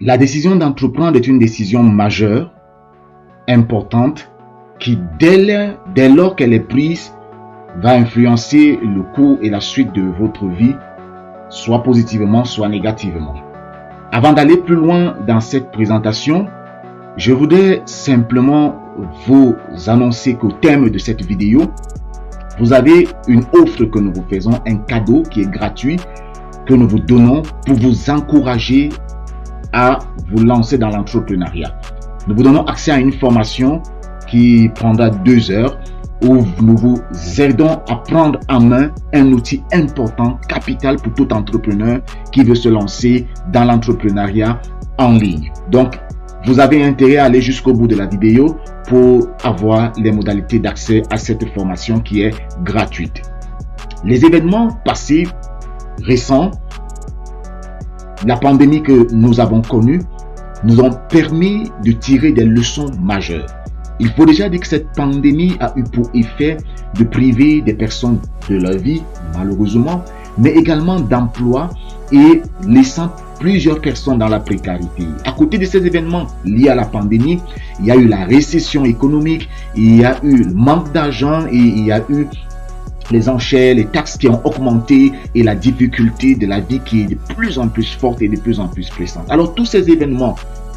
La décision d'entreprendre est une décision majeure, importante, qui dès lors qu'elle est prise, va influencer le cours et la suite de votre vie, soit positivement, soit négativement. Avant d'aller plus loin dans cette présentation, je voudrais simplement vous annoncer qu'au terme de cette vidéo, vous avez une offre que nous vous faisons, un cadeau qui est gratuit, que nous vous donnons pour vous encourager à vous lancer dans l'entrepreneuriat. Nous vous donnons accès à une formation qui prendra 2 heures où nous vous aidons à prendre en main un outil important, capital pour tout entrepreneur qui veut se lancer dans l'entrepreneuriat en ligne. Donc, vous avez intérêt à aller jusqu'au bout de la vidéo pour avoir les modalités d'accès à cette formation qui est gratuite. Les événements passés, récents, la pandémie que nous avons connue, nous ont permis de tirer des leçons majeures. Il faut déjà dire que cette pandémie a eu pour effet de priver des personnes de leur vie, malheureusement, mais également d'emploi et laissant plusieurs personnes dans la précarité. À côté de ces événements liés à la pandémie, il y a eu la récession économique, il y a eu le manque d'argent et il y a eu les enchères, les taxes qui ont augmenté et la difficulté de la vie qui est de plus en plus forte et de plus en plus pressante. Alors tous ces événements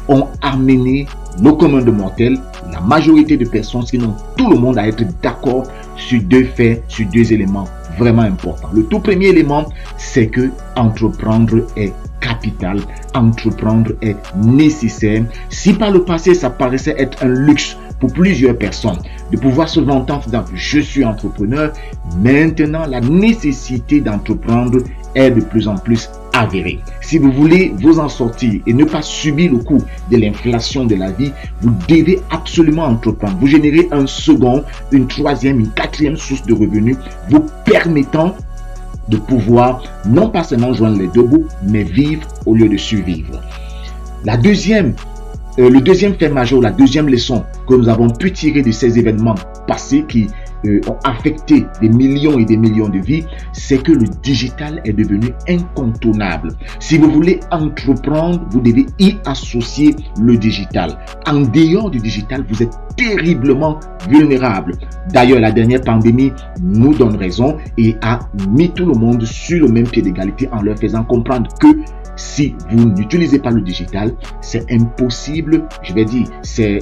ont amené nos communs de mortels, la majorité de personnes, sinon tout le monde, à être d'accord sur 2 faits, sur 2 éléments vraiment importants. Le tout premier élément, c'est que entreprendre est capital, entreprendre est nécessaire. Si par le passé, ça paraissait être un luxe pour plusieurs personnes de pouvoir se vanter en disant je suis entrepreneur, maintenant la nécessité d'entreprendre est de plus en plus avérée. Si vous voulez vous en sortir et ne pas subir le coup de l'inflation de la vie, vous devez absolument entreprendre. Vous générez un second, une troisième, une quatrième source de revenus vous permettant de pouvoir non pas seulement joindre les 2 bouts, mais vivre au lieu de survivre. Le deuxième fait majeur, la deuxième leçon que nous avons pu tirer de ces événements passés qui ont affecté des millions et des millions de vies, c'est que le digital est devenu incontournable. Si vous voulez entreprendre, vous devez y associer le digital. En dehors du digital, vous êtes terriblement vulnérable. D'ailleurs, la dernière pandémie nous donne raison et a mis tout le monde sur le même pied d'égalité en leur faisant comprendre que si vous n'utilisez pas le digital, c'est impossible, je vais dire, c'est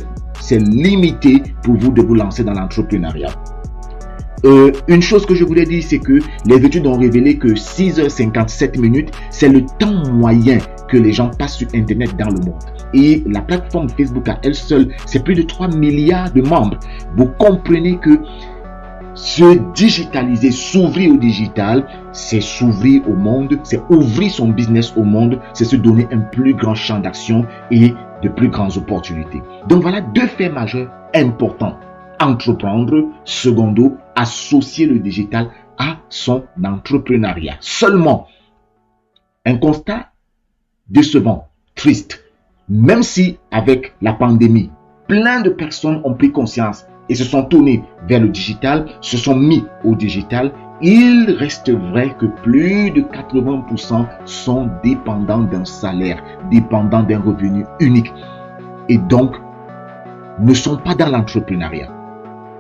limité pour vous de vous lancer dans l'entrepreneuriat. Une chose que je voulais dire, c'est que les études ont révélé que 6h57 c'est le temps moyen que les gens passent sur Internet dans le monde. Et la plateforme Facebook à elle seule, c'est plus de 3 milliards de membres. Vous comprenez que se digitaliser, s'ouvrir au digital, c'est s'ouvrir au monde, c'est ouvrir son business au monde, c'est se donner un plus grand champ d'action et de plus grandes opportunités. Donc voilà 2 faits majeurs importants. Entreprendre, secondo, associer le digital à son entrepreneuriat. Seulement, un constat décevant, triste, même si avec la pandémie, plein de personnes ont pris conscience et se sont tournés vers le digital, se sont mis au digital, il reste vrai que plus de 80% sont dépendants d'un salaire, dépendants d'un revenu unique et donc ne sont pas dans l'entrepreneuriat.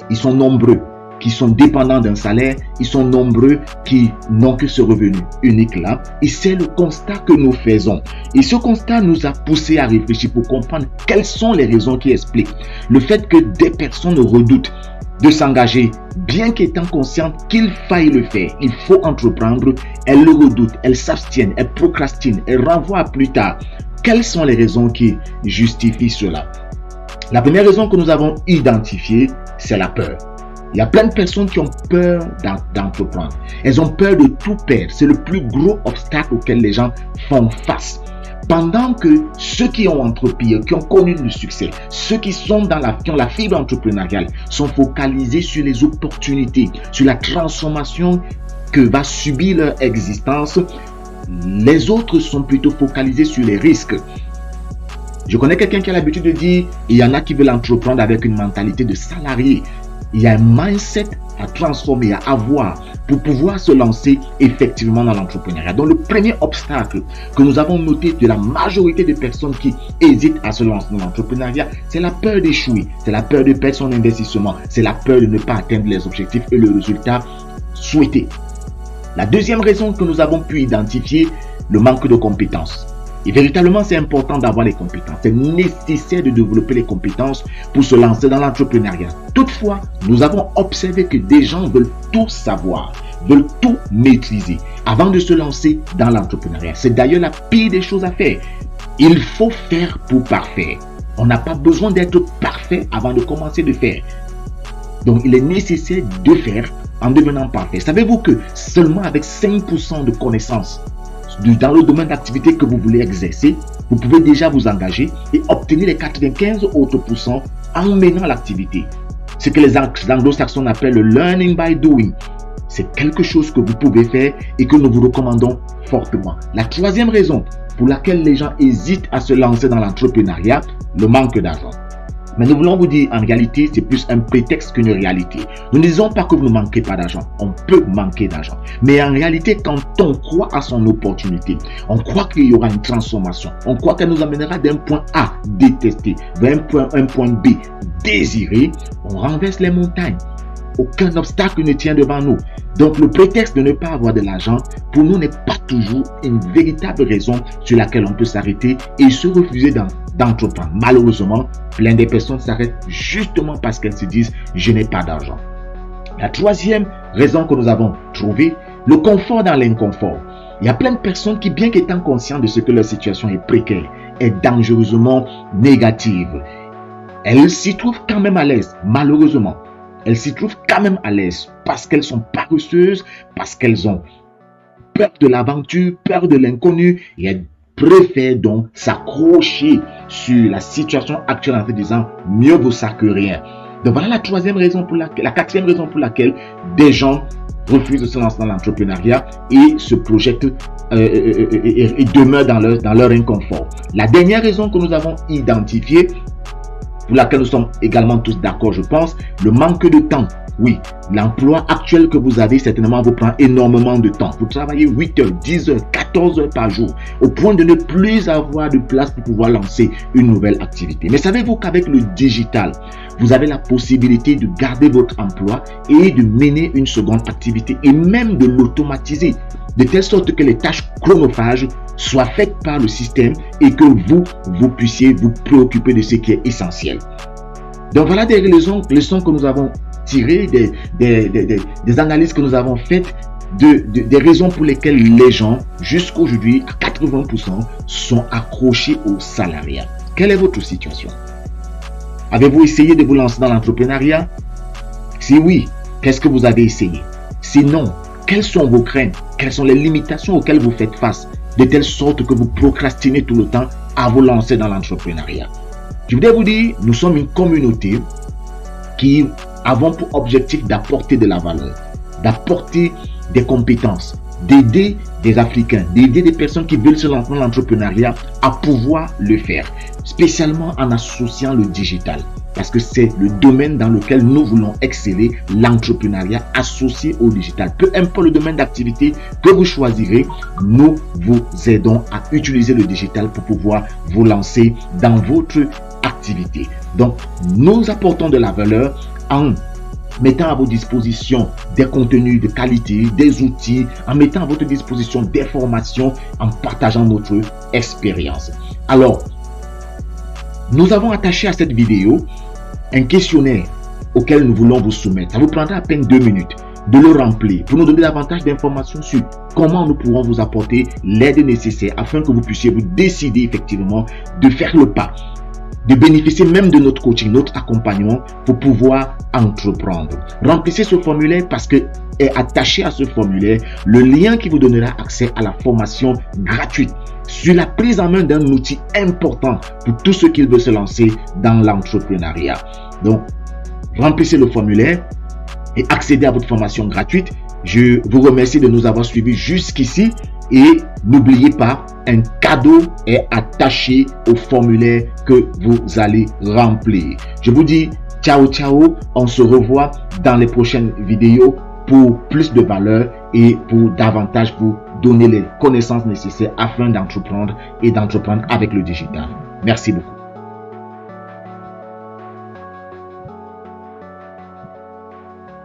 Ils sont nombreux qui sont dépendants d'un salaire, ils sont nombreux qui n'ont que ce revenu unique-là. Et c'est le constat que nous faisons. Et ce constat nous a poussé à réfléchir pour comprendre quelles sont les raisons qui expliquent le fait que des personnes redoutent de s'engager, bien qu'étant conscientes qu'il faille le faire. Il faut entreprendre, elles le redoutent, elles s'abstiennent, elles procrastinent, elles renvoient à plus tard. Quelles sont les raisons qui justifient cela? La première raison que nous avons identifiée, c'est la peur. Il y a plein de personnes qui ont peur d'entreprendre. Elles ont peur de tout perdre. C'est le plus gros obstacle auquel les gens font face. Pendant que ceux qui ont entrepris, qui ont connu le succès, ceux qui ont la fibre entrepreneuriale, sont focalisés sur les opportunités, sur la transformation que va subir leur existence, les autres sont plutôt focalisés sur les risques. Je connais quelqu'un qui a l'habitude de dire, il y en a qui veulent entreprendre avec une mentalité de salarié. Il y a un mindset à transformer, à avoir pour pouvoir se lancer effectivement dans l'entrepreneuriat. Donc le premier obstacle que nous avons noté de la majorité des personnes qui hésitent à se lancer dans l'entrepreneuriat, c'est la peur d'échouer, c'est la peur de perdre son investissement, c'est la peur de ne pas atteindre les objectifs et le résultat souhaité. La deuxième raison que nous avons pu identifier, le manque de compétences. Et véritablement, c'est important d'avoir les compétences. C'est nécessaire de développer les compétences pour se lancer dans l'entrepreneuriat. Toutefois, nous avons observé que des gens veulent tout savoir, veulent tout maîtriser avant de se lancer dans l'entrepreneuriat. C'est d'ailleurs la pire des choses à faire. Il faut faire pour parfaire. On n'a pas besoin d'être parfait avant de commencer de faire. Donc, il est nécessaire de faire en devenant parfait. Savez-vous que seulement avec 5% de connaissances dans le domaine d'activité que vous voulez exercer, vous pouvez déjà vous engager et obtenir les 95 autres pourcents en menant l'activité. Ce que les anglo-saxons appellent le learning by doing. C'est quelque chose que vous pouvez faire et que nous vous recommandons fortement. La troisième raison pour laquelle les gens hésitent à se lancer dans l'entrepreneuriat, le manque d'argent. Mais nous voulons vous dire, en réalité, c'est plus un prétexte qu'une réalité. Nous ne disons pas que vous ne manquez pas d'argent. On peut manquer d'argent. Mais en réalité, quand on croit à son opportunité, on croit qu'il y aura une transformation, on croit qu'elle nous amènera d'un point A, détesté, vers un point B, désiré, on renverse les montagnes. Aucun obstacle ne tient devant nous. Donc le prétexte de ne pas avoir de l'argent, pour nous, n'est pas toujours une véritable raison sur laquelle on peut s'arrêter et se refuser d'entreprendre. Malheureusement, plein de personnes s'arrêtent justement parce qu'elles se disent « je n'ai pas d'argent ». La troisième raison que nous avons trouvée, le confort dans l'inconfort. Il y a plein de personnes qui, bien qu'étant conscientes de ce que leur situation est précaire, est dangereusement négative, elles s'y trouvent quand même à l'aise, malheureusement. Elles s'y trouvent quand même à l'aise parce qu'elles sont paresseuses, parce qu'elles ont peur de l'aventure, peur de l'inconnu et elles préfèrent donc s'accrocher sur la situation actuelle en se disant mieux vaut ça que rien. Donc voilà la quatrième raison pour laquelle des gens refusent de se lancer dans l'entrepreneuriat et se projettent et demeurent dans leur inconfort. La dernière raison que nous avons identifiée, pour laquelle nous sommes également tous d'accord, je pense, le manque de temps. Oui, l'emploi actuel que vous avez certainement vous prend énormément de temps. Vous travaillez 8 heures, 10 heures, 14 heures par jour, au point de ne plus avoir de place pour pouvoir lancer une nouvelle activité. Mais savez-vous qu'avec le digital, vous avez la possibilité de garder votre emploi et de mener une seconde activité et même de l'automatiser, de telle sorte que les tâches chronophages soient faites par le système et que vous puissiez vous préoccuper de ce qui est essentiel. Donc voilà des leçons que nous avons tirées, des analyses que nous avons faites, des raisons pour lesquelles les gens, jusqu'aujourd'hui, à 80%, sont accrochés au salariat. Quelle est votre situation? Avez-vous essayé de vous lancer dans l'entrepreneuriat? Si oui, qu'est-ce que vous avez essayé? Sinon, quelles sont vos craintes? Quelles sont les limitations auxquelles vous faites face, de telle sorte que vous procrastinez tout le temps à vous lancer dans l'entrepreneuriat? Je voudrais vous dire, nous sommes une communauté qui avons pour objectif d'apporter de la valeur, d'apporter des compétences, d'aider des Africains, d'aider des personnes qui veulent se lancer dans l'entrepreneuriat à pouvoir le faire, spécialement en associant le digital. Parce que c'est le domaine dans lequel nous voulons exceller, l'entrepreneuriat associé au digital. Peu importe le domaine d'activité que vous choisirez, nous vous aidons à utiliser le digital pour pouvoir vous lancer dans votre activité. Donc, nous apportons de la valeur en mettant à votre disposition des contenus de qualité, des outils, en mettant à votre disposition des formations, en partageant notre expérience. Alors, nous avons attaché à cette vidéo un questionnaire auquel nous voulons vous soumettre. Ça vous prendra à peine 2 minutes de le remplir pour nous donner davantage d'informations sur comment nous pourrons vous apporter l'aide nécessaire afin que vous puissiez vous décider effectivement de faire le pas, de bénéficier même de notre coaching, notre accompagnement pour pouvoir entreprendre. Remplissez ce formulaire parce que est attaché à ce formulaire le lien qui vous donnera accès à la formation gratuite sur la prise en main d'un outil important pour tous ceux qui veulent se lancer dans l'entrepreneuriat. Donc, remplissez le formulaire et accédez à votre formation gratuite. Je vous remercie de nous avoir suivis jusqu'ici et n'oubliez pas, un cadeau est attaché au formulaire que vous allez remplir. Je vous dis Ciao, ciao. On se revoit dans les prochaines vidéos pour plus de valeur et pour davantage vous donner les connaissances nécessaires afin d'entreprendre et d'entreprendre avec le digital. Merci beaucoup.